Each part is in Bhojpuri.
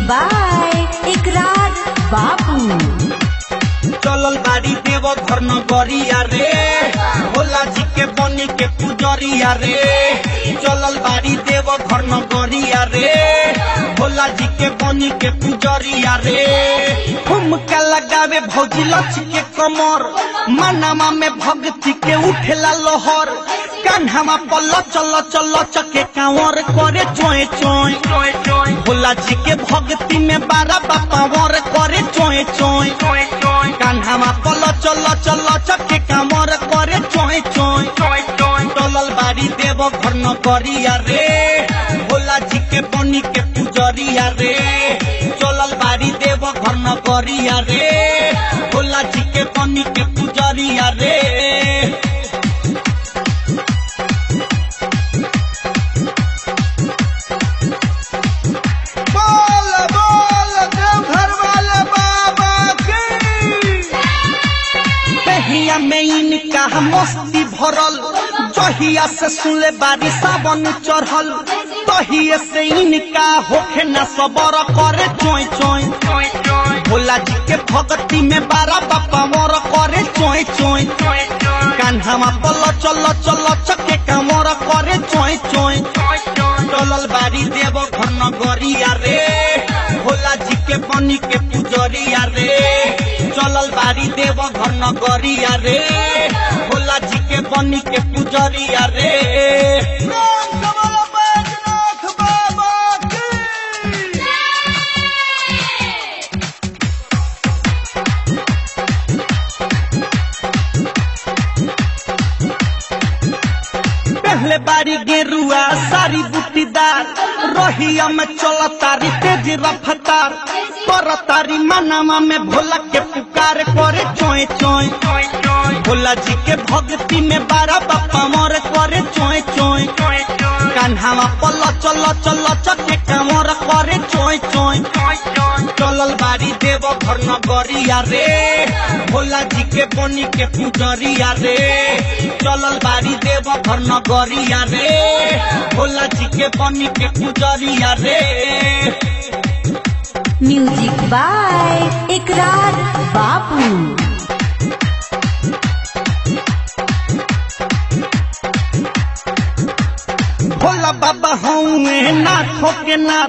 बाय इकरार बाबू। चलल बाड़ी देव घर नगरिया रे, भोला जी के बनी के पुजरिया रे। चलल बाड़ी देव घर नगरिया रे, भोला जी के बनी के पुजरिया रे। ठुमका लगावे भौजी लच के कमर, मनामा में भक्ति के उठेला लोहर। कान्हामा पल्ल चल चल चके कांवर करे चोए चोए। भोला जी के भक्ति में बारा बापावर करे चोए चोए। कान्हामा पल्ल चल चल चके कांवर करे चोए चोए। चलल बाड़ी देव घर नगरिया रे, भोला जी के बनी के पुजरिया रे। चलल बाड़ी देव घर नगरिया रे, भोला जी के बनी के पुजरिया रे। में इनका मस्ती भरल, जहिया से सुले बारी सावन चढ़ल। तहिए से इनका होखे न सबर करे चोय चोय। भोला जी के भक्ति में बारा बापा मोर करे चोय चोय। कान्हामा पल चल चल चके कामर करे चोय चोय। चलल बारी देव घर नगरिया रे, भोला जी के बनी के पुजरिया रे। चलल बाड़ी देव घर नगरिया रे, भोला जी के बनी के पुजरिया रे। पहले बारी गेरुआ सारी बूटीदार, रोहिया में चल तारी तेज रफ्तार। पर तारी मनामा में भोला के पुकार करे चोए चोए। भोला जी के भक्ति में बारा बापा मोर करे चोए चोए। कान्हामा पल चल चल चके कामर करे चोए चोए। चलल बाड़ी देव घर नगरिया रे, भोला जी के बनी के पुजरिया रे। चलल बाड़ी देव घर नगरिया रे, भोला जी के बनी के पुजरिया रे। म्यूजिक बाय इकरार बाबू। भोला बाबा हूँ नाथों के नाथ,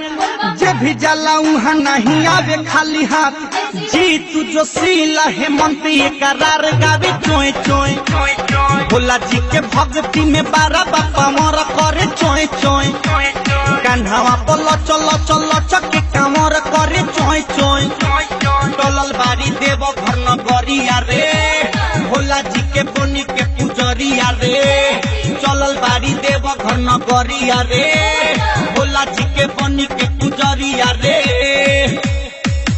जे भी जाला उहाँ नहीं आवे खाली हाथ। जी तू जो सीला हेमंत इकरार गावे चोए चोए। भोला जी के भक्ति में बारा बापा मोर करे चोए चोए। कान्हावा पल चल चल चके कामर करे चोए चोए। चलल बाड़ी देव घर नगरिया रे, भोला जी के बनी के पुजरिया रे। चलल बाड़ी देव घर नगरिया रे, भोला जी के बनी के पुजरिया रे।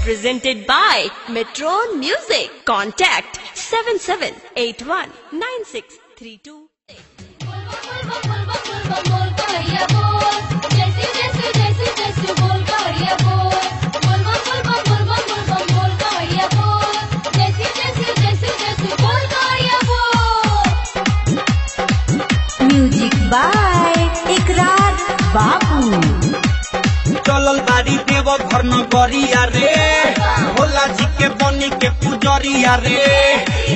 Presented by Metron Music. Contact 77819632. Music by Ikrar Babu. चलल बाड़ी देव घर नगरिया रे, भोला जी के बनी के पुजरिया रे।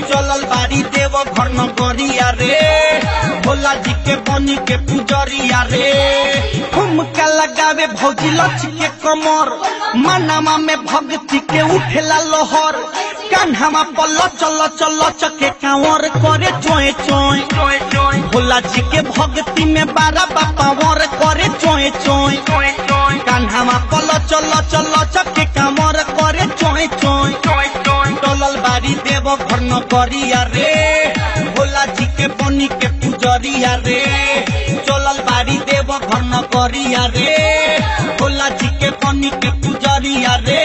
चलल बाड़ी देव घर नगरिया रे, भोला जी के बनी के पुजरिया रे। ठुमका लगावे भौजी लच के कमर, मनामा में भक्ति के उठेला लोहर। कान्हामा पल्ल चल चल चके कांवर करे चोए चोए। भोला जी के भक्ति में बारा बापावर करे चोए चोए। कान्हामा पल चल चल चके कामर करे चोए चोए। चलल बाड़ी देव घर नगरिया रे, भोला जी के बनी के पुजरिया रे। चलल बाड़ी देव घर नगरिया रे, भोला जी के बनी के पुजरिया रे।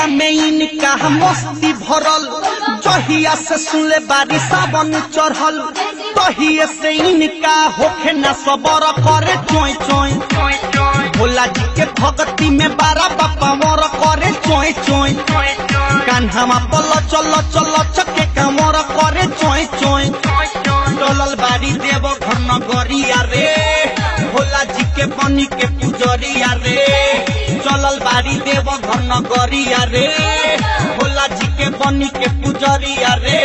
में इनका मस्ती भरल, जहिया से सुले बारी सावन चढ़ल। तहिए से इनका होखे न सबर करे चोय चोय। भोला जी के भक्ति में बारा बापा मोर करे चोय चोय चोय कान्हामा पल्ल चल चल चके कामर करे चोय चोय चलल बाड़ी देव घर नगरिया रे भोला जी के बनी के पुजरिया रे चलल बाड़ी देव घर नगरिया रे भोला जी के बनी के पुजरिया रे